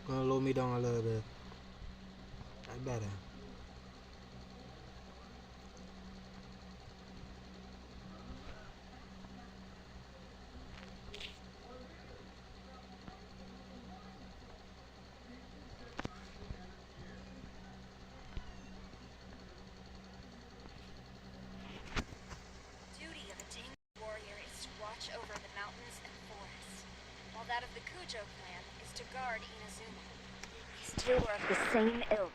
Gonna lower me down a little bit. That better. Duty of a Ting warrior is to watch over the mountains and forests, while that of the Kujo clan is to guard Inazuma. These two are of the same ilk.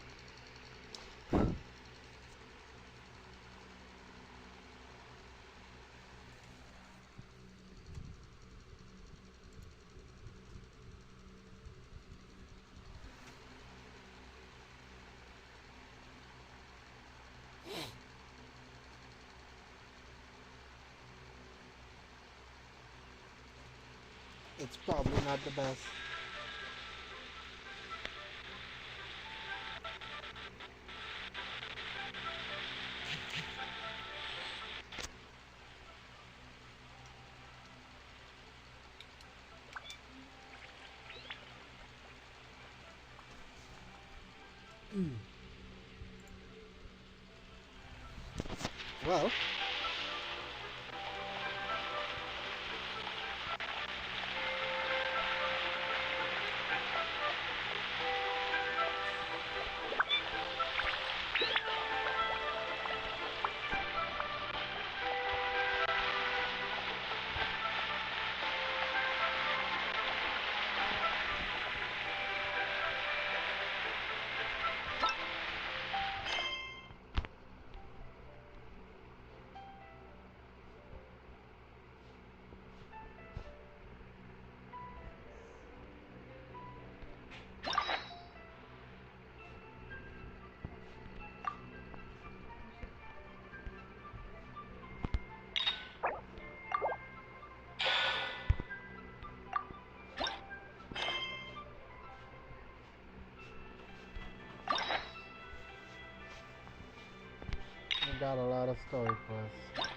It's probably not the best. Well, we got a lot of story for us.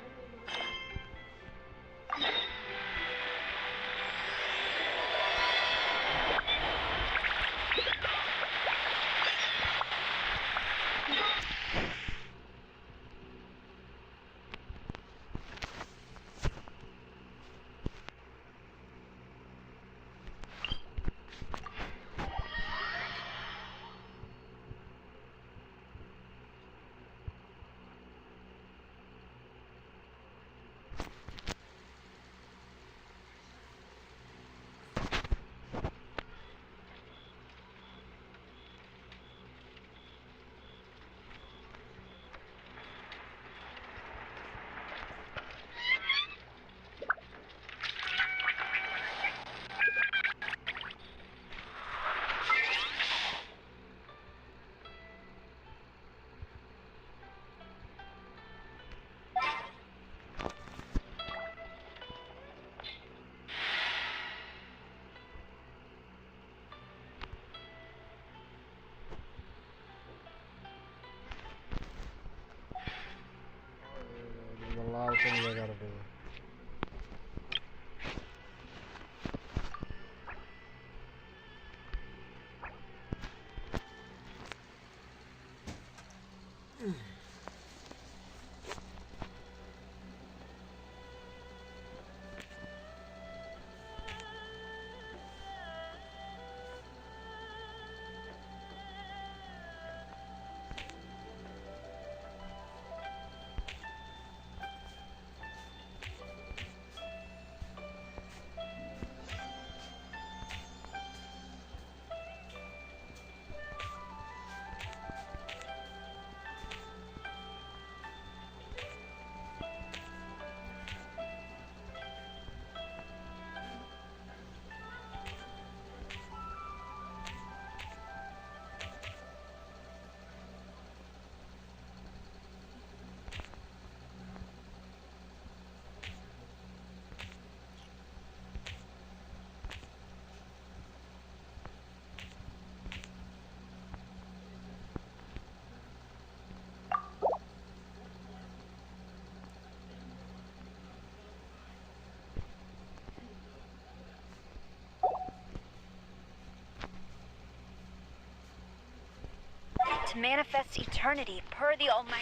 to manifest eternity per the Almighty.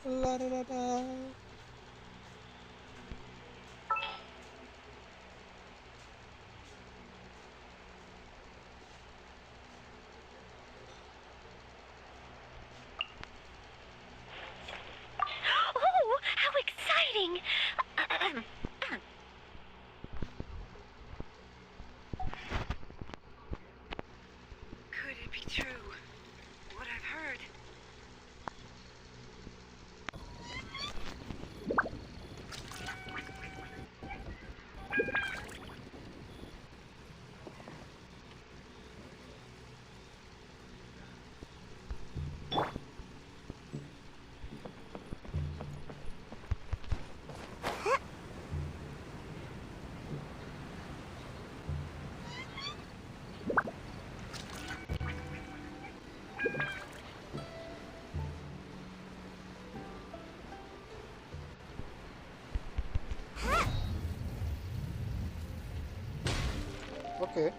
La da da da. Oh, how exciting! Could it be true? What I've heard? Okay.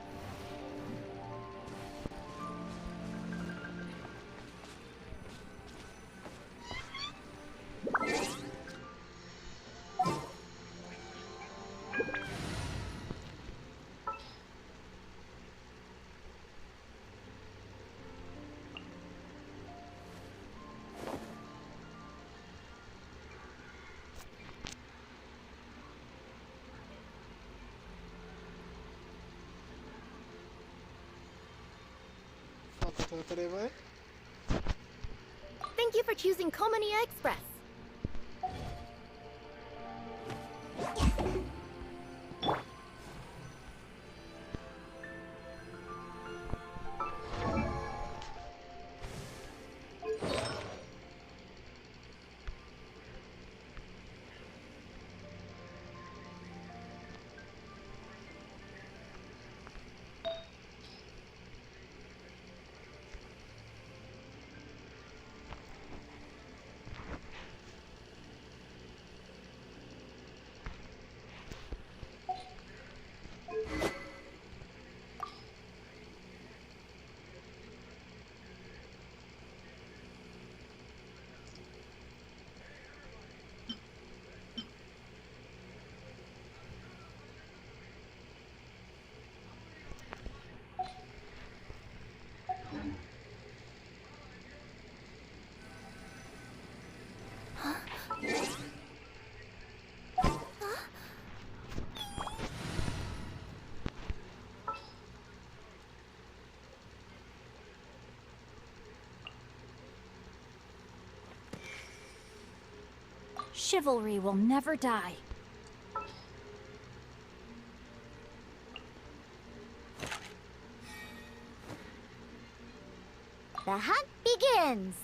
Thank you for choosing Komania Express. Chivalry will never die. The hunt begins!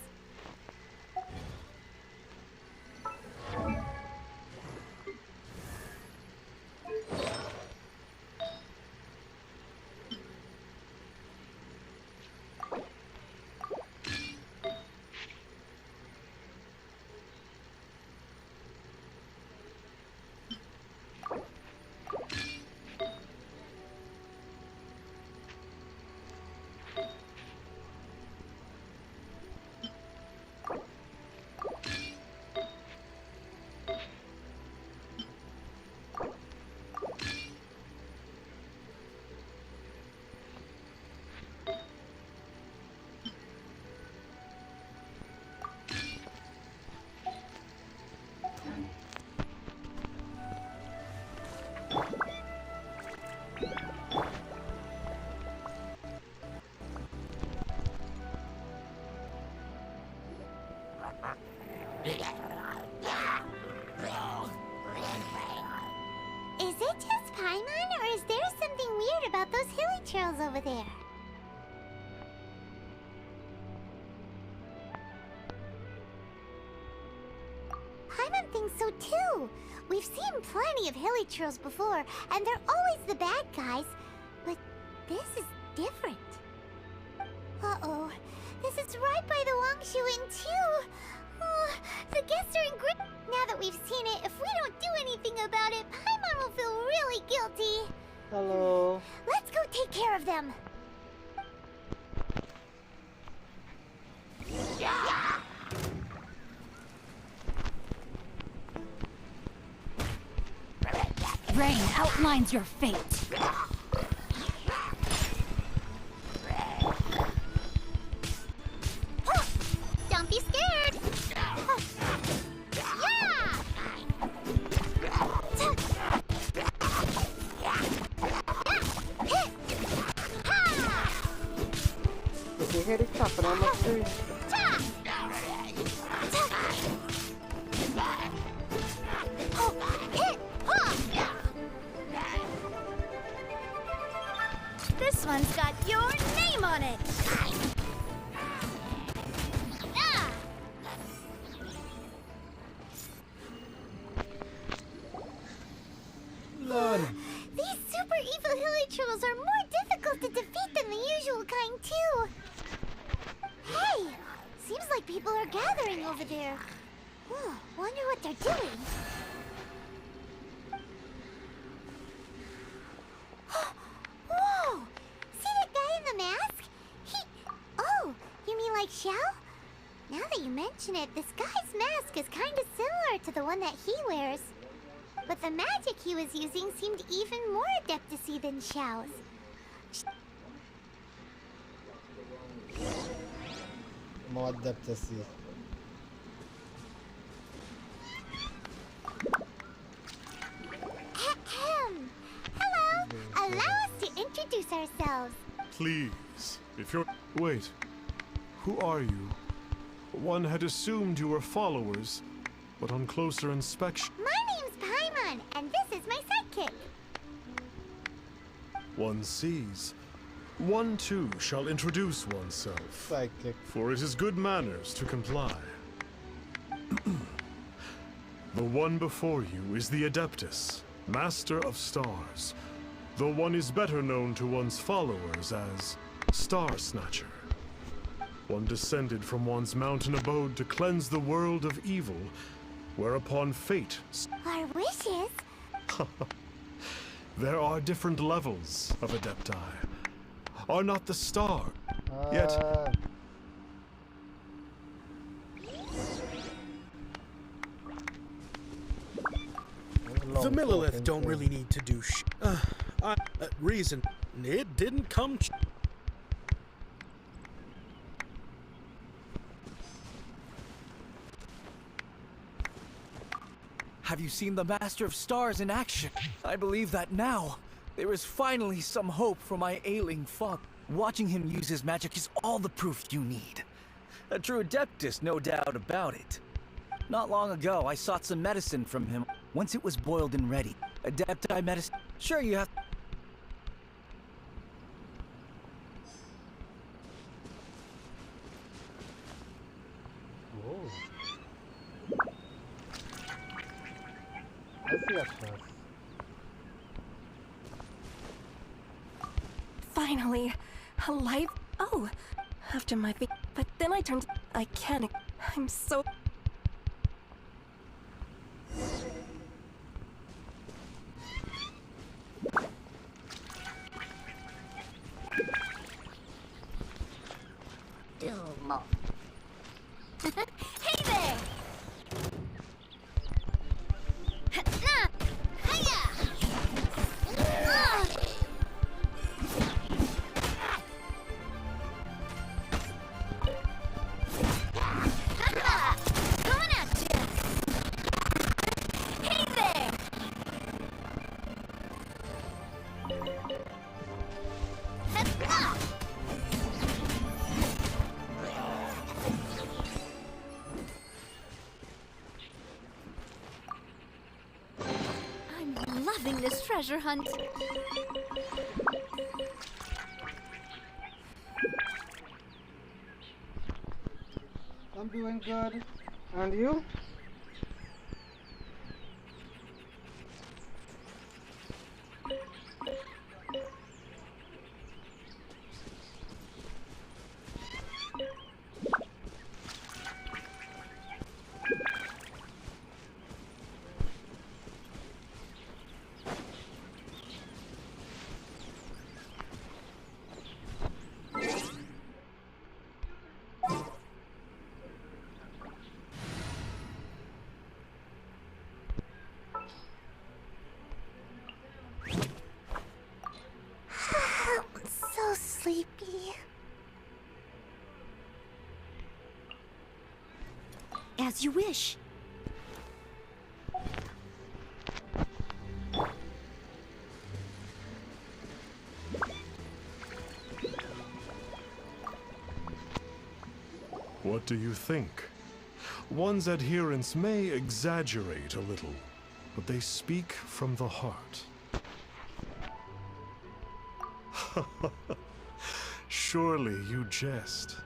Is it just Paimon, or is there something weird about those hilly trails over there? Paimon thinks so too. We've seen plenty of hilly trails before, and they're always the bad guys. But this is different. Uh-oh. This is right by the Wangshu Inn too. Oh, the guests are in grip. Now that we've seen it, if we don't do anything about it, Paimon will feel really guilty. Hello. Let's go take care of them. rain outlines your fate. Don't be scared! Yeah! If you hear the chopping on my screen, This one's got your name on it. Lord. These super evil hilichurls are more difficult to defeat than the usual kind, too. Hey! Seems like people are gathering over there. Wonder what they're doing. Whoa! See that guy in the mask? Oh, you mean like Xiao? Now that you mention it, this guy's mask is kind of similar to the one that he wears. But the magic he was using seemed even more adeptacy than Xiao's. More adeptacy. Hello! Allow us to introduce ourselves. Please, if you're... Wait. Who are you? One had assumed you were followers, but on closer inspection... My name's Paimon, and this is my sidekick. One sees. One too shall introduce oneself. Psychic. For it is good manners to comply. The one before you is the Adeptus, Master of Stars. Though one is better known to one's followers as Star Snatcher. One descended from one's mountain abode to cleanse the world of evil, whereupon fate... Our wishes? There are different levels of Adepti. Are not the star, yet... The Millilith don't really need to do reason. It didn't come. Have you seen the Master of Stars in action? I believe that now, there is finally some hope for my ailing father. Watching him use his magic is all the proof you need. A true Adeptus, no doubt about it. Not long ago, I sought some medicine from him. Once it was boiled and ready. Adepti medicine. Sure, you have... whoa. I see us first. Finally, a life. Oh, after my feet. But then I turned. I can't. I'm so. Hey there! Coming at you! Hey there! I'm loving this treasure hunt. I'm doing good. And you? As you wish. What do you think? One's adherents may exaggerate a little, but they speak from the heart. Surely you jest.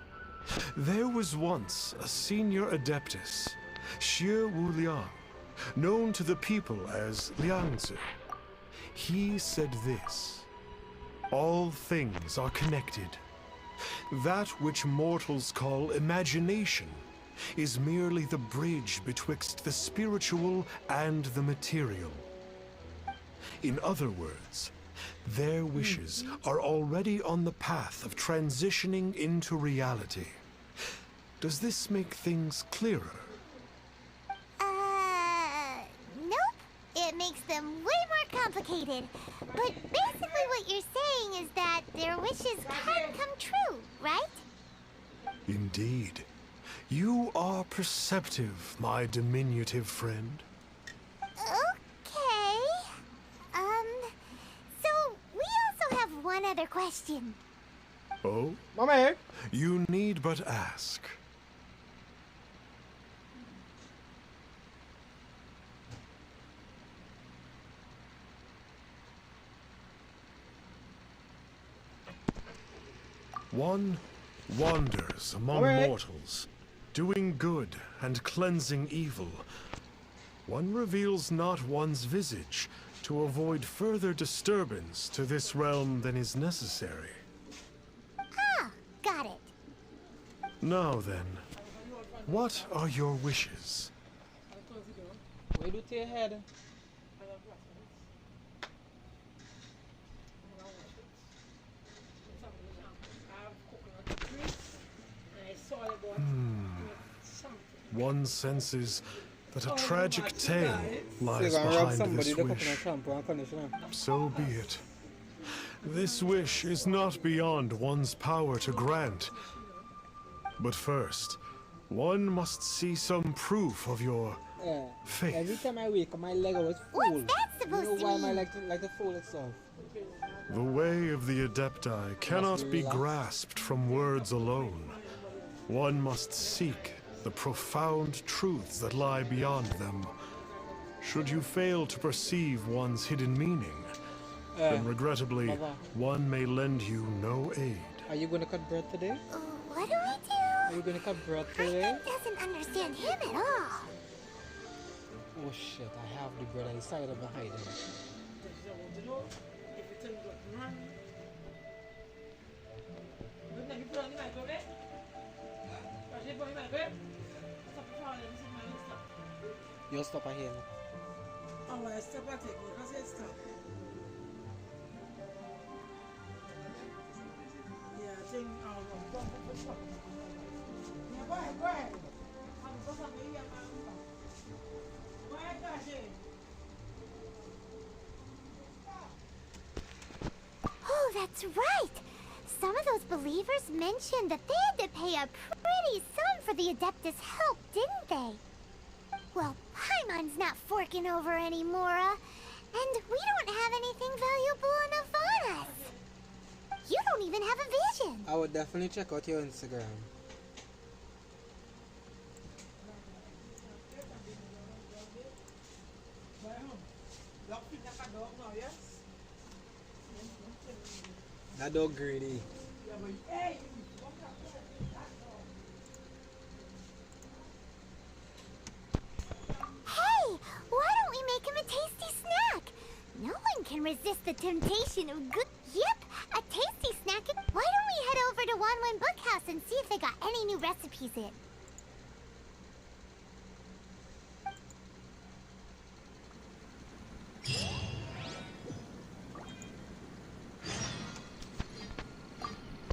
There was once a senior adeptus, Xie Wu Liang, known to the people as Liangzi. He said this: all things are connected. That which mortals call imagination is merely the bridge betwixt the spiritual and the material. In other words, their wishes are already on the path of transitioning into reality. Does this make things clearer? Nope. It makes them way more complicated. But basically what you're saying is that their wishes can come true, right? Indeed. You are perceptive, my diminutive friend. Okay. So we also have one other question. Oh? Mommy! You need but ask. One wanders among mortals, doing good and cleansing evil. One reveals not one's visage to avoid further disturbance to this realm than is necessary. Ah, got it. Now then, what are your wishes? Where do your head? One senses that a tragic tale lies behind this wish. So be it. This wish is not beyond one's power to grant. But first, one must see some proof of your faith. Every time I wake up, my leg was full. What's that supposed to Why am I mean? like the fool itself? The way of the Adepti cannot be grasped from words alone. One must seek the profound truths that lie beyond them. Should you fail to perceive one's hidden meaning, then regrettably, one may lend you no aid. Are you going to cut bread today? What do we do? Are you going to cut bread today? Ethan doesn't understand him at all. Oh shit, I have the bread. I decided to hide it. You stop ahead. Oh, I stop at it because it's stop. Yeah, I think I'll go for the shop. Yeah, go ahead, go ahead. I'm supposed to be here, man. Go ahead, Kashi. Oh, that's right. Some of those believers mentioned that they had to pay a pretty sum for the Adeptus' help, didn't they? Well, Paimon's not forking over anymore, and we don't have anything valuable enough on us. You don't even have a vision. I would definitely check out your Instagram. That dog greedy. Hey, why don't we make him a tasty snack? No one can resist the temptation of good. Yep, a tasty snack. Why don't we head over to Wanwan Bookhouse and see if they got any new recipes in?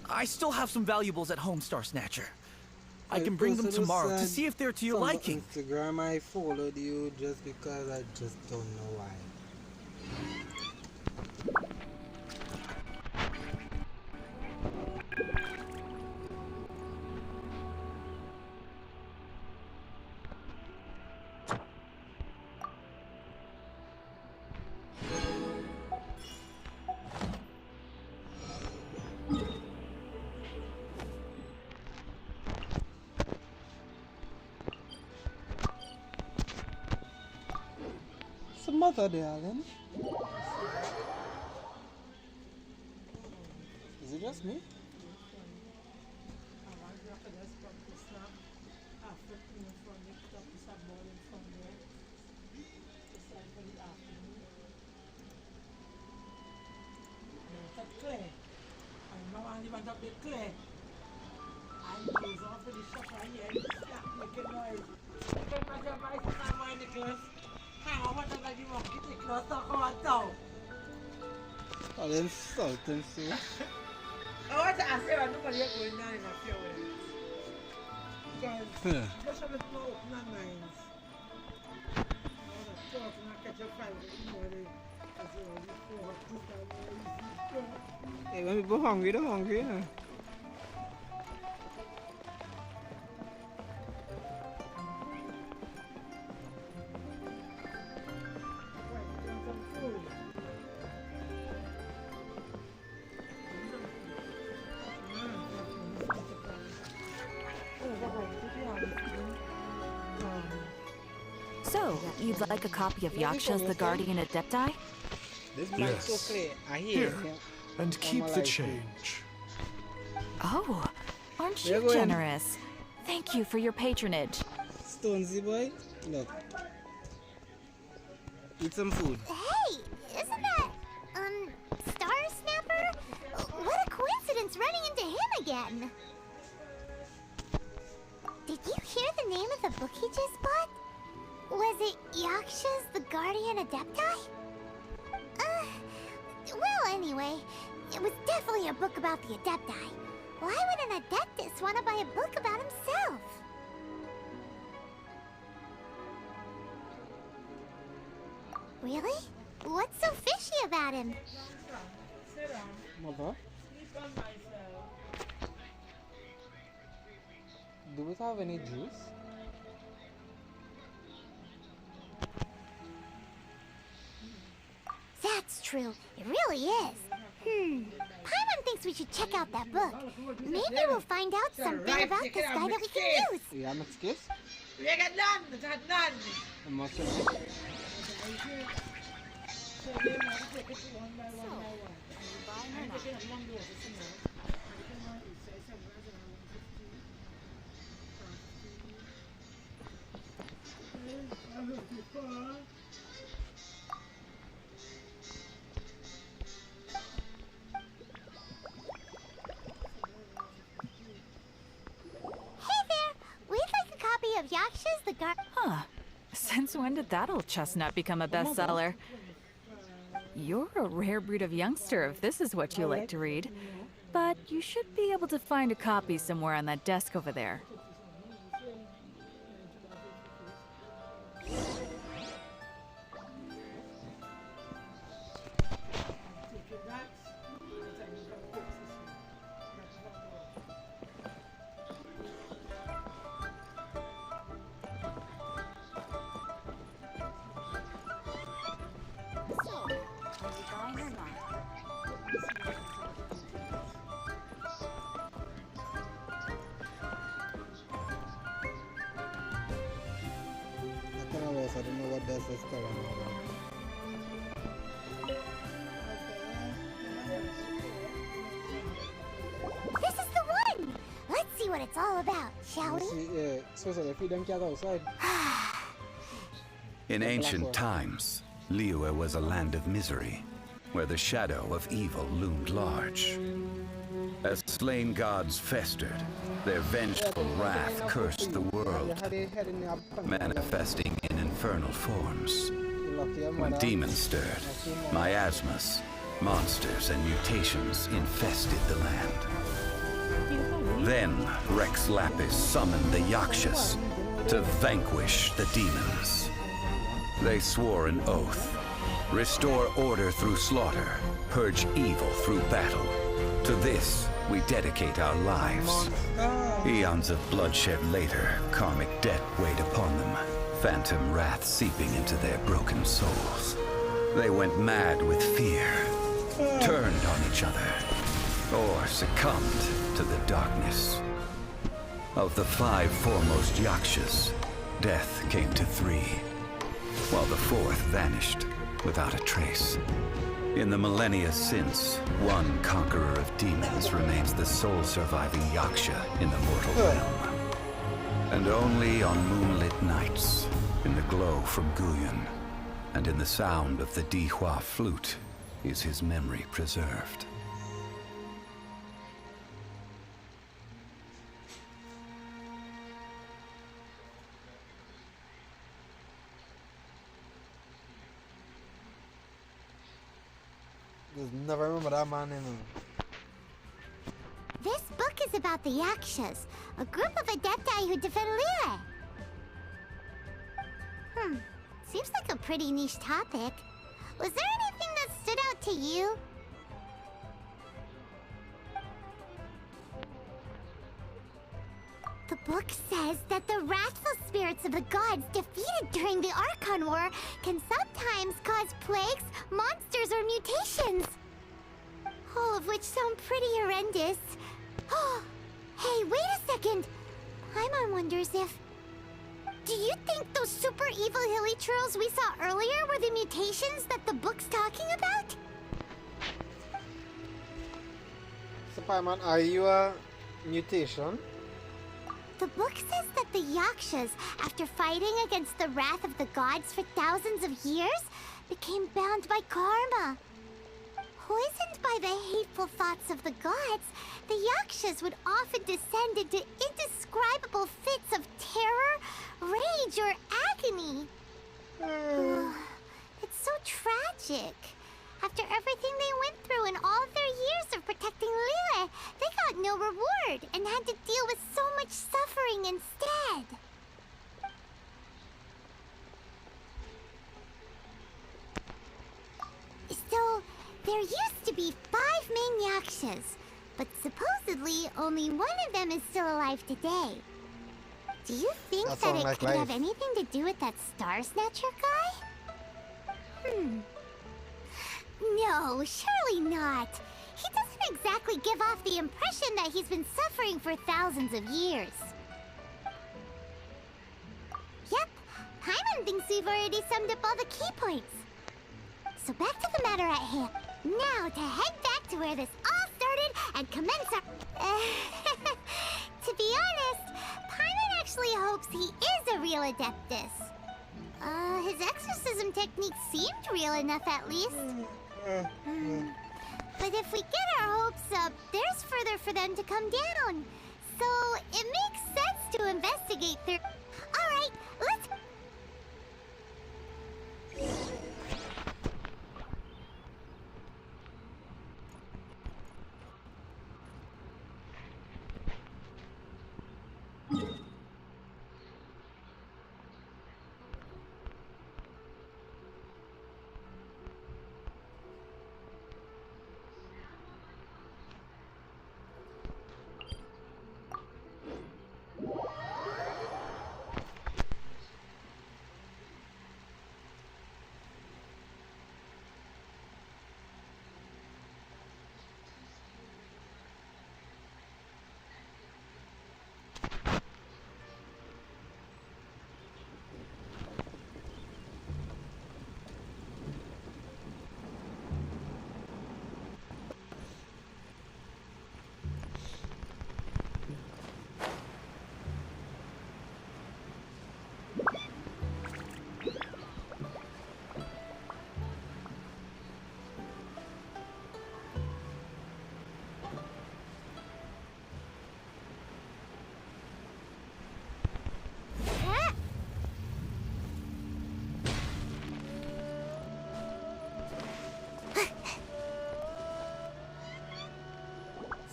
I still have some valuables at home, Star Snatcher. I can bring them tomorrow to see if they're to your liking. Instagram, I followed you just because I just don't know why. mother there, Alan? Is it just me? Alan sultan so. I want to ask you, nobody is going down in a few ways. Because just have it more open and minds. Talk and catch your fight with anybody. As you know, Hey, when people hungry, they're hungry, you know. So, you'd like a copy of Yaksha's The Guardian Adepti? This Yes. man's so clear. I hear Here, him. and keep the change. Oh, aren't Where you you going? generous? Thank you for your patronage. Stonesy boy, look. Eat some food. Hey, isn't that, Star Snapper? What a coincidence running into him again. Did you hear the name of the book he just bought? Was it Yaksha's The Guardian Adepti? Well, anyway, it was definitely a book about the Adepti. Why would an Adeptus want to buy a book about himself? Really? What's so fishy about him? sit down, Mother, sleep on myself. do we have any juice? That's true. It really is. Paimon thinks we should check out that book. Maybe we'll find out something about this guy that we can use. Yeah, I'm excuse. We get none, it's had none. I'm not sure. So they want to take it one by one by one. I'm taking up one dose, you know. I'm taking one, it's 750. Hey there! We'd like a copy of Yaksha's The Guard. Huh. Since when did that old chestnut become a bestseller? You're a rare breed of youngster if this is what you like to read. But you should be able to find a copy somewhere on that desk over there. I don't know what that's this color. This is the one! Let's see what it's all about, shall we? See, yeah, so the freedom cat outside. In ancient times, Liyue was a land of misery, where the shadow of evil loomed large. As slain gods festered, their vengeful wrath cursed the world, manifesting in infernal forms. When demons stirred, miasmas, monsters, and mutations infested the land. Then Rex Lapis summoned the Yakshas to vanquish the demons. They swore an oath: restore order through slaughter, purge evil through battle. To this, we dedicate our lives. Eons of bloodshed later, karmic debt weighed upon them, phantom wrath seeping into their broken souls. They went mad with fear, turned on each other, or succumbed to the darkness. Of the 5 foremost Yakshas, death came to 3, while the 4th vanished, without a trace. In the millennia since, one conqueror of demons remains the sole surviving Yaksha in the mortal realm. And only on moonlit nights, in the glow from Guyon, and in the sound of the Dihua flute, is his memory preserved. Just never remember that man anymore. This book is about the Yakshas, a group of adepti who defend Liyue. Seems like a pretty niche topic. Was there anything that stood out to you? The book says that the wrathful spirits of the gods defeated during the Archon War can sometimes cause plagues, monsters, or mutations. All of which sound pretty horrendous. Hey, wait a second! Paimon wonders if... Do you think those super evil hilly churls we saw earlier were the mutations that the book's talking about? So Paimon, are you a mutation? The book says that the Yakshas, after fighting against the wrath of the gods for thousands of years, became bound by karma. Poisoned by the hateful thoughts of the gods, the Yakshas would often descend into indescribable fits of terror, rage, or agony. It's so tragic. After everything they went through in all of their years of protecting Liyue, they got no reward and had to deal with so much suffering instead. So, there used to be 5 main Yakshas, but supposedly only one of them is still alive today. Do you think that it could have anything to do with that Star Snatcher guy? No, surely not. He doesn't exactly give off the impression that he's been suffering for thousands of years. Yep, Paimon thinks we've already summed up all the key points. So back to the matter at hand. Now to head back to where this all started and commence our... To be honest, Paimon actually hopes he is a real Adeptus. His exorcism techniques seemed real enough at least. But if we get our hopes up, there's further for them to come down. So it makes sense to investigate their... Alright, let's...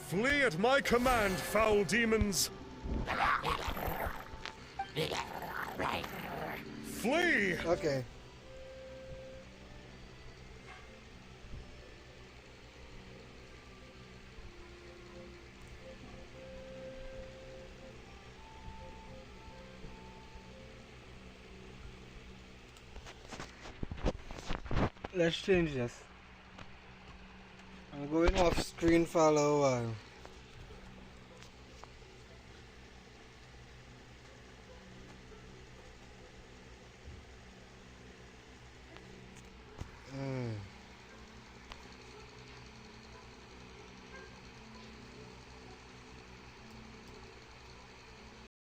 Flee at my command, foul demons! Flee! Okay. Let's change this. I'm going off screen for a little while.